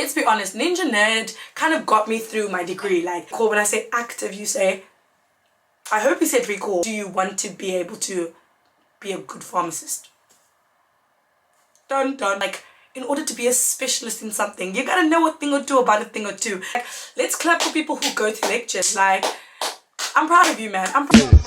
let's be honest, Ninja Nerd kind of got me through my degree. Like, when I say active, you say, I hope you said recall. Do you want to be able to be a good pharmacist? Dun dun. Like, in order to be a specialist in something, you gotta know a thing or two about a thing or two. Like, let's clap for people who go to lectures. Like, I'm proud of you, man. I'm proud of you.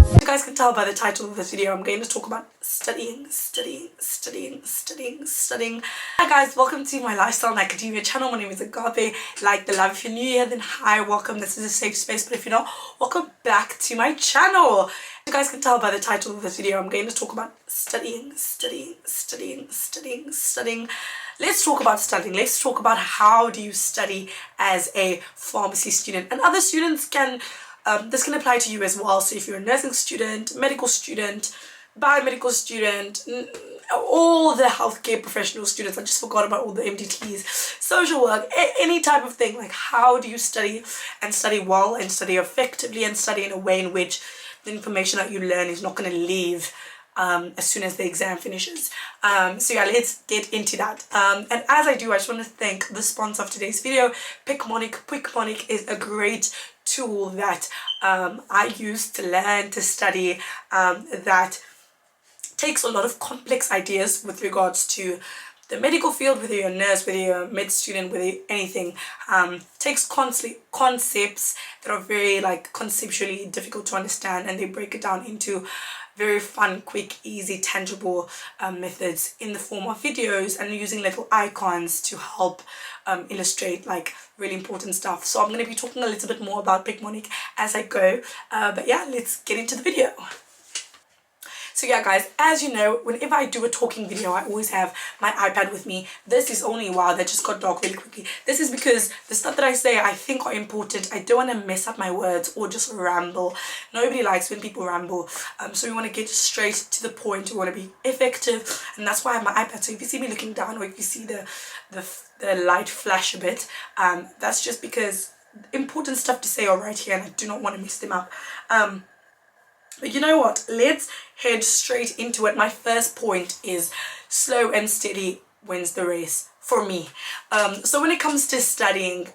As you guys can tell by the title of this video, I'm going to talk about studying. Hi guys, welcome to my lifestyle and academia channel. My name is Agape. Like the love. If you're new here, then hi, welcome. This is a safe space, but if you're not, welcome back to my channel. As you guys can tell by the title of this video, I'm going to talk about studying. Let's talk about studying. Let's talk about how do you study as a pharmacy student, and other students can this can apply to you as well. So if you're a nursing student, medical student, biomedical student, all the healthcare professional students, I just forgot about all the MDTs, social work, any type of thing, like how do you study and study well and study effectively and study in a way in which the information that you learn is not going to leave as soon as the exam finishes. So yeah, let's get into that. And as I do, I just want to thank the sponsor of today's video, Picmonic. Picmonic is a great tool that I use to learn, to study, that takes a lot of complex ideas with regards to the medical field, whether you're a nurse, whether you're a med student, whether you're anything. Takes concepts that are very like conceptually difficult to understand, and they break it down into very fun, quick, easy, tangible methods in the form of videos and using little icons to help illustrate like really important stuff. So I'm going to be talking a little bit more about Picmonic as I go, but yeah, let's get into the video. So yeah guys, as you know, whenever I do a talking video, I always have my iPad with me. This is only, wow, that just got dark really quickly. This is because the stuff that I say I think are important. I don't want to mess up my words or just ramble. Nobody likes when people ramble. So we want to get straight to the point. We want to be effective, and that's why I have my iPad. So if you see me looking down, or if you see the light flash a bit, that's just because important stuff to say are right here and I do not want to mess them up. But you know what, let's head straight into it. My first point is slow and steady wins the race for me. So when it comes to studying,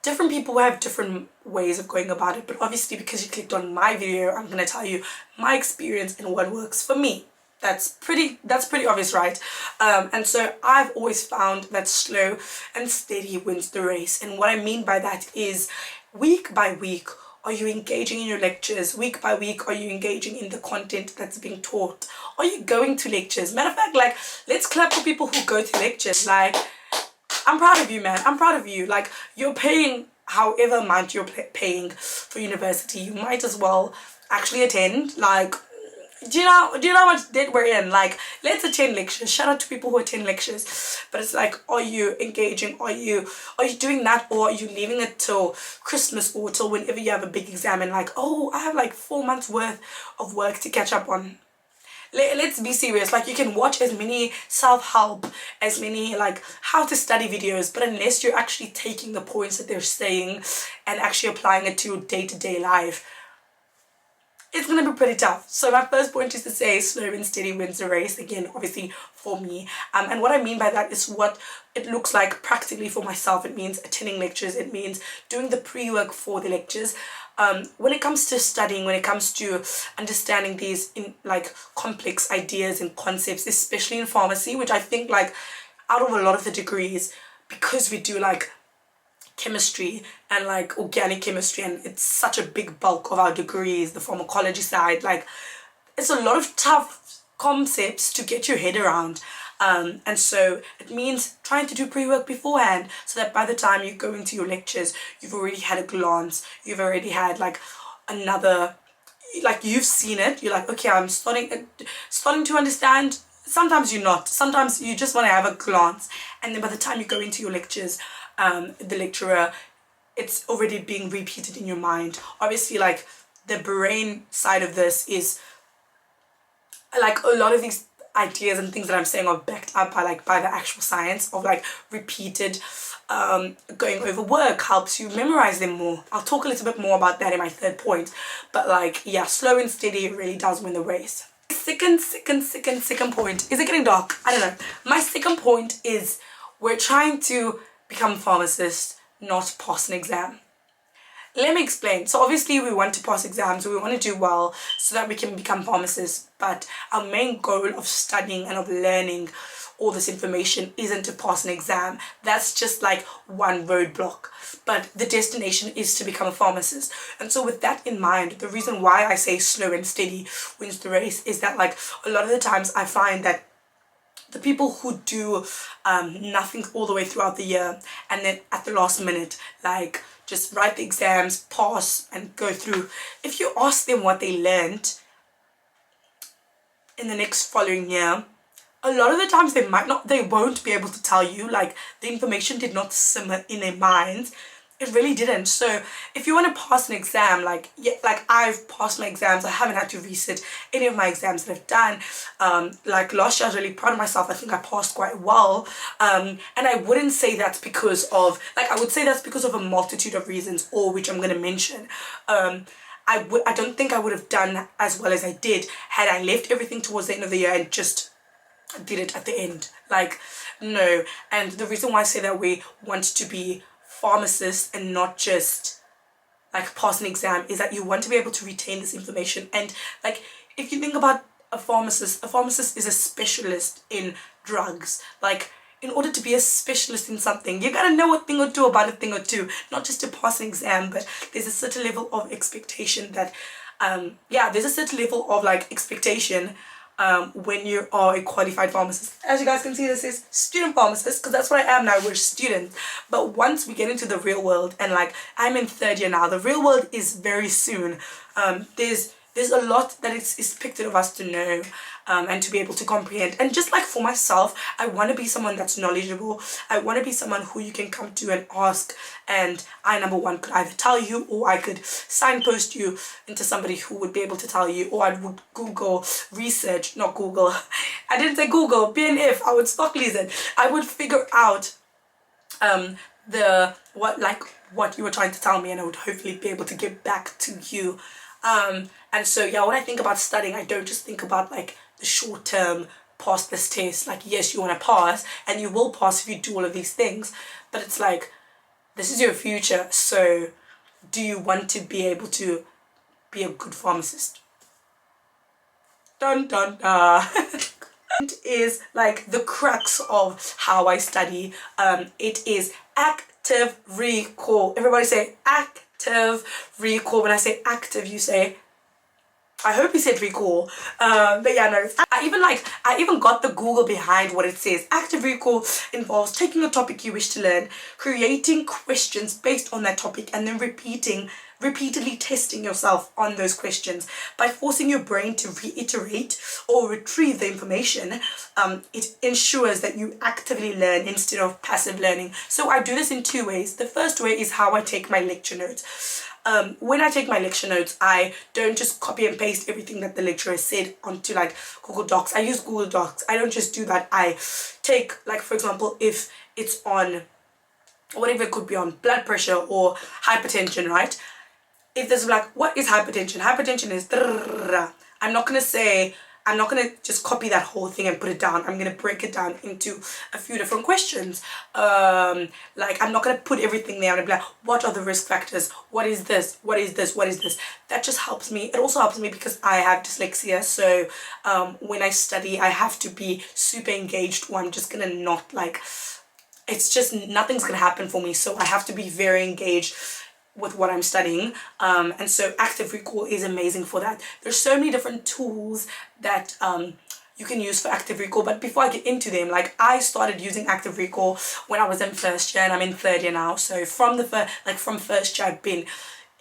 different people have different ways of going about it, but obviously because you clicked on my video, I'm going to tell you my experience and what works for me. That's pretty obvious, right? And so I've always found that slow and steady wins the race. And what I mean by that is week by week, are you engaging in your lectures? Week by week, are you engaging in the content that's being taught? Are you going to lectures? Matter of fact, like, let's clap for people who go to lectures. Like, I'm proud of you, man. I'm proud of you. Like, you're paying however amount you're paying for university. You might as well actually attend. Like, do you know how much debt we're in? Like, let's attend lectures. Shout out to people who attend lectures. But it's like, are you engaging? Are you doing that, or are you leaving it till Christmas or till whenever you have a big exam and like, oh, I have like 4 months worth of work to catch up on? Let's be serious. Like, you can watch as many self-help, as many like how to study videos, but unless you're actually taking the points that they're saying and actually applying it to your day-to-day life, it's going to be pretty tough. So my first point is to say slow and steady wins the race. Again, obviously for me. And what I mean by that is what it looks like practically for myself. It means attending lectures. It means doing the pre-work for the lectures. When it comes to studying, when it comes to understanding these like complex ideas and concepts, especially in pharmacy, which I think like out of a lot of the degrees, because we do like chemistry and like organic chemistry, and it's such a big bulk of our degrees, the pharmacology side, like it's a lot of tough concepts to get your head around, and so it means trying to do pre-work beforehand so that by the time you go into your lectures, you've already had a glance, you've already had like another, like you've seen it, you're like, okay, I'm starting to understand. Sometimes you're not, sometimes you just want to have a glance, and then by the time you go into your lectures, the lecturer, it's already being repeated in your mind. Obviously, like the brain side of this is like a lot of these ideas and things that I'm saying are backed up by the actual science of like repeated going over work helps you memorize them more. I'll talk a little bit more about that in my third point, but like, yeah, slow and steady really does win the race. Second point, is it getting dark? I don't know. My second point is we're trying to become pharmacists, not pass an exam. Let me explain. So obviously we want to pass exams, we want to do well so that we can become pharmacists, but our main goal of studying and of learning all this information isn't to pass an exam. That's just like one roadblock, but the destination is to become a pharmacist. And so with that in mind, the reason why I say slow and steady wins the race is that like a lot of the times I find that the people who do nothing all the way throughout the year and then at the last minute like just write the exams, pass and go through, if you ask them what they learned in the next following year, a lot of the times they won't be able to tell you. Like, the information did not simmer in their minds. It really didn't. So if you want to pass an exam, like, yeah, like I've passed my exams, I haven't had to resit any of my exams that I've done. Like last year I was really proud of myself. I think I passed quite well, and I wouldn't say that's because of, like, I would say that's because of a multitude of reasons, all which I'm going to mention. I don't think I would have done as well as I did had I left everything towards the end of the year and just did it at the end. Like, no. And the reason why I say that we want to be pharmacists and not just like pass an exam is that you want to be able to retain this information. And like, if you think about a pharmacist is a specialist in drugs. Like, in order to be a specialist in something, you gotta know a thing or two about a thing or two, not just to pass an exam. But there's a certain level of expectation that there's a certain level of like expectation when you are a qualified pharmacist. As you guys can see, this is student pharmacist, because that's what I am now. We're students. But once we get into the real world, and like I'm in third year now, the real world is very soon. There's a lot that is expected of us to know and to be able to comprehend. And just like for myself, I want to be someone that's knowledgeable. I want to be someone who you can come to and ask, and I, number one, could either tell you, or I could signpost you into somebody who would be able to tell you, or I would Google research, not Google. I didn't say Google, BNF, I would stock listen. I would figure out what you were trying to tell me, and I would hopefully be able to get back to you. And so yeah, when I think about studying, I don't just think about like the short term, pass this test. Like, yes, you want to pass, and you will pass if you do all of these things, but it's like, this is your future. So do you want to be able to be a good pharmacist? Dun dun dun. Is like the crux of how I study. It is active recall. Everybody say active recall. When I say active, you say, I hope you said recall. But yeah, no, I even got the Google behind what it says. Active recall involves taking a topic you wish to learn, creating questions based on that topic, and then repeatedly testing yourself on those questions. By forcing your brain to reiterate or retrieve the information, it ensures that you actively learn instead of passive learning. So I do this in two ways. The first way is how I take my lecture notes. When I take my lecture notes, I don't just copy and paste everything that the lecturer said onto like Google Docs. I use Google Docs. I don't just do that. I take, like, for example, if it's on whatever, it could be on blood pressure or hypertension, right? If there's like, what is hypertension? Hypertension is, I'm not gonna just copy that whole thing and put it down. I'm gonna break it down into a few different questions. Like, I'm not gonna put everything there. I'm gonna be like, what are the risk factors? What is this? What is this? What is this? That just helps me. It also helps me because I have dyslexia. So when I study, I have to be super engaged, or I'm just gonna not like, it's just, nothing's gonna happen for me. So I have to be very engaged with what I'm studying, and so active recall is amazing for that. There's so many different tools that you can use for active recall, but before I get into them, like, I started using active recall when I was in first year, and I'm in third year now. So from first year I've been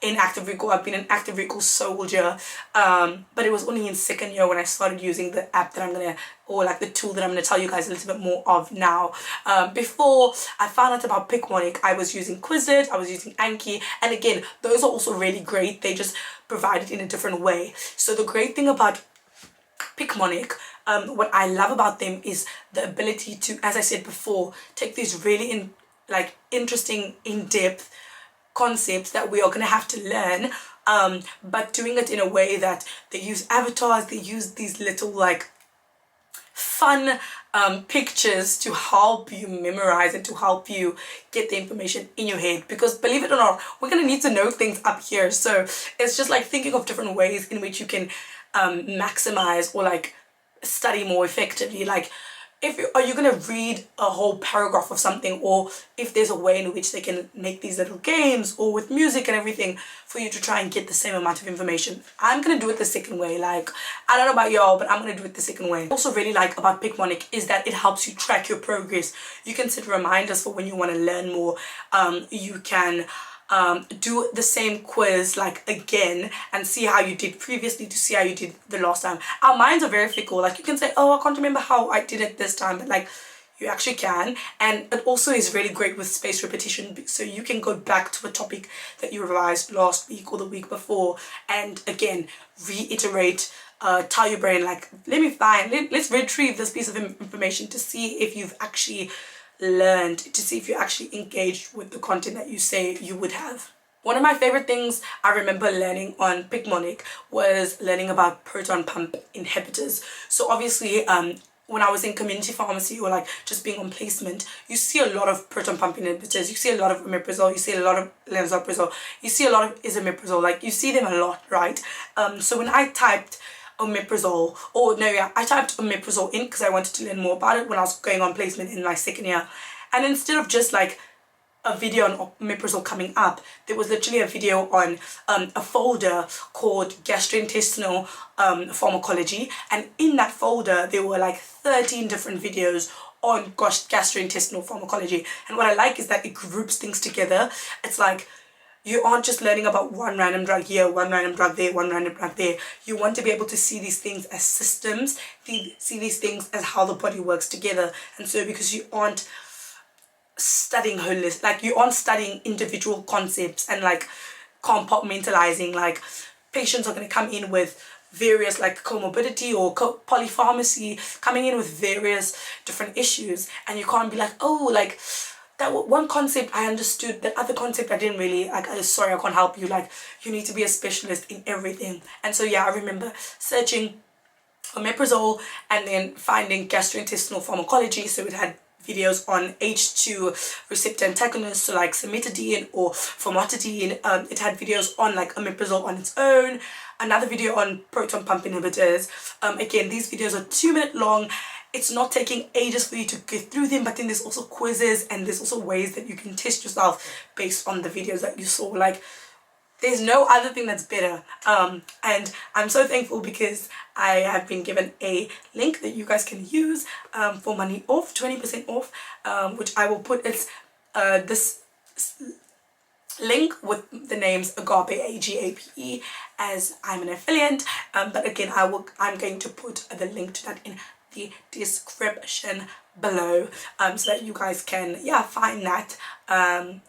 in active recall. I've been an active recall soldier, but it was only in second year when I started using the app that the tool that I'm gonna tell you guys a little bit more of now. Before I found out about Picmonic, I was using Quizlet, I was using Anki, and again, those are also really great. They just provide it in a different way. So the great thing about Picmonic what I love about them is the ability to, as I said before, take these really interesting, in-depth concepts that we are going to have to learn, but doing it in a way that they use avatars, they use these little like fun pictures to help you memorize and to help you get the information in your head, because believe it or not, we're going to need to know things up here. So it's just like thinking of different ways in which you can maximize or like study more effectively. Like, are you going to read a whole paragraph of something, or if there's a way in which they can make these little games or with music and everything for you to try and get the same amount of information. I'm going to do it the second way. Like, I don't know about y'all, but I'm going to do it the second way. Also really like about Picmonic is that it helps you track your progress. You can set reminders for when you want to learn more. You can do the same quiz like again and see how you did previously to see how you did the last time. Our minds are very fickle. Like, you can say, oh, I can't remember how I did it this time, but like, you actually can. And it also is really great with spaced repetition, so you can go back to a topic that you revised last week or the week before and again reiterate, tell your brain like, let's retrieve this piece of information to see if you've actually learned, to see if you actually engaged with the content that you say you would have. One of my favorite things I remember learning on Picmonic was learning about proton pump inhibitors. So obviously when I was in community pharmacy or like just being on placement, you see a lot of proton pump inhibitors, you see a lot of omeprazole, you see a lot of lansoprazole, you see a lot of esomeprazole, like you see them a lot, right? So when I typed omeprazole, I typed omeprazole in because I wanted to learn more about it when I was going on placement in my second year, and instead of just like a video on omeprazole coming up, there was literally a video on a folder called gastrointestinal pharmacology, and in that folder there were like 13 different videos on gastrointestinal pharmacology. And what I like is that it groups things together. It's like you aren't just learning about one random drug here, one random drug there, one random drug there. You want to be able to see these things as systems, see these things as how the body works together. And so because you aren't studying holistic, like you aren't studying individual concepts and like compartmentalizing, like patients are going to come in with various like comorbidity or polypharmacy, coming in with various different issues, and you can't be like, oh, like that one concept I understood, that other concept I didn't really, like, sorry, I can't help you. Like, you need to be a specialist in everything. And so yeah, I remember searching omeprazole and then finding gastrointestinal pharmacology. So it had videos on H2 receptor antagonists, so like cimetidine or famotidine. It had videos on like omeprazole on its own, another video on proton pump inhibitors. Again, these videos are 2-minute long. It's not taking ages for you to get through them, but then there's also quizzes and there's also ways that you can test yourself based on the videos that you saw. Like, there's no other thing that's better. And I'm so thankful because I have been given a link that you guys can use for money off, 20% off, which I will put this link with the names Agape, AGAPE, as I'm an affiliate. But again, I'm going to put the link to that in the description below, so that you guys can find that, and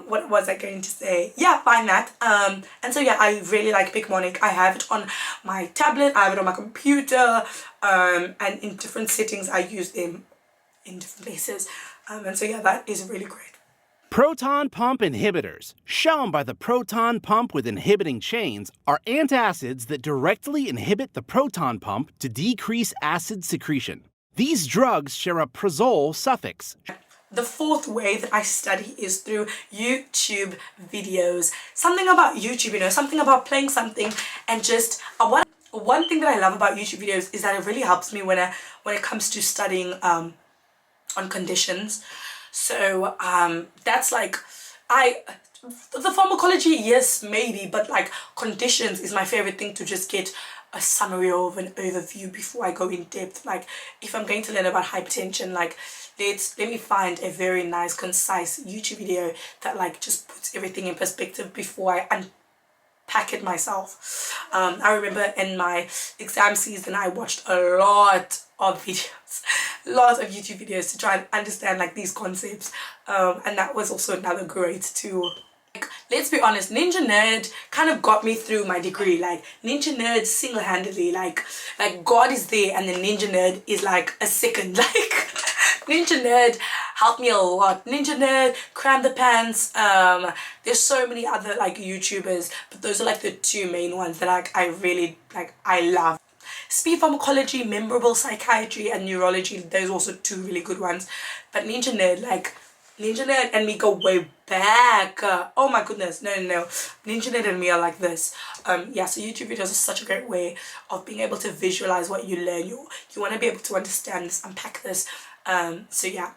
what was I going to say, find that, and so I really like Picmonic. I have it on my tablet, I have it on my computer, and in different settings I use them in different places, and so that is really great. Proton pump inhibitors, shown by the proton pump with inhibiting chains, are antacids that directly inhibit the proton pump to decrease acid secretion. These drugs share a prazole suffix. The fourth way that I study is through YouTube videos. Something about YouTube, something about playing something and just one thing that I love about YouTube videos is that it really helps me when it comes to studying on conditions. So that's like, the pharmacology, yes, maybe, but like conditions is my favorite thing to just get a summary of, an overview before I go in depth. Like, if I'm going to learn about hypertension, like let me find a very nice concise YouTube video that like just puts everything in perspective before I unpack it myself. I remember in my exam season I watched a lot of videos, lots of YouTube videos to try and understand like these concepts, and that was also another great tool. Like, let's be honest, Ninja Nerd kind of got me through my degree. Like Ninja Nerd single-handedly, like God is there and then Ninja Nerd is like a second. Like Ninja Nerd helped me a lot. Ninja Nerd, Cram the Pants, there's so many other like YouTubers, but those are like the two main ones that like I really like, I love. Speed Pharmacology, Memorable Psychiatry and Neurology, those are also two really good ones. But Ninja Nerd, like Ninja Nerd and me go way back. Oh my goodness, no. Ninja Nerd and me are like this. Yeah, so YouTube videos are such a great way of being able to visualize what you learn. You want to be able to understand this, unpack this. So yeah.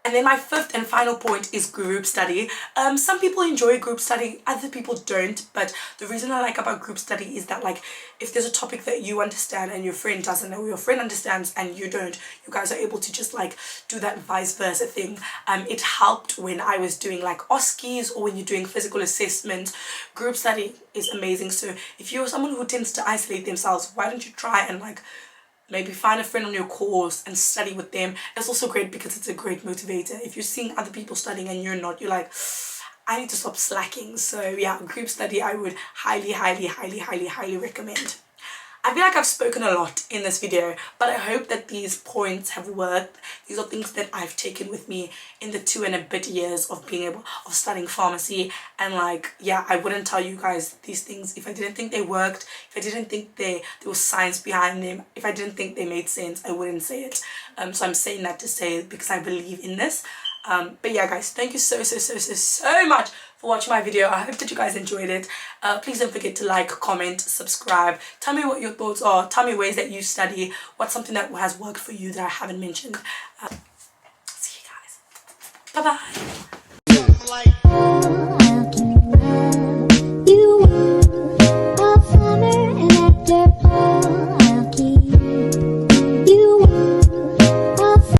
And then my fifth and final point is group study. Some people enjoy group study, other people don't, but the reason I like about group study is that like if there's a topic that you understand and your friend doesn't know, your friend understands and you don't, you guys are able to just like do that vice versa thing. It helped when I was doing like OSCEs or when you're doing physical assessment. Group study is amazing. So if you're someone who tends to isolate themselves, why don't you try and like maybe find a friend on your course and study with them. It's also great because it's a great motivator. If you're seeing other people studying and you're not, you're like, I need to stop slacking. So yeah, group study I would highly recommend. I feel like I've spoken a lot in this video, but I hope that these points have worked. These are things that I've taken with me in the 2 and a bit years of studying pharmacy. And like, yeah, I wouldn't tell you guys these things if I didn't think they worked, if I didn't think there was science behind them, if I didn't think they made sense, I wouldn't say it. So I'm saying that to say because I believe in this. But yeah guys, thank you so much for watching my video. I hope that you guys enjoyed it. Please don't forget to like, comment, subscribe. Tell me what your thoughts are. Tell me ways that you study. What's something that has worked for you that I haven't mentioned. See you guys. Bye bye.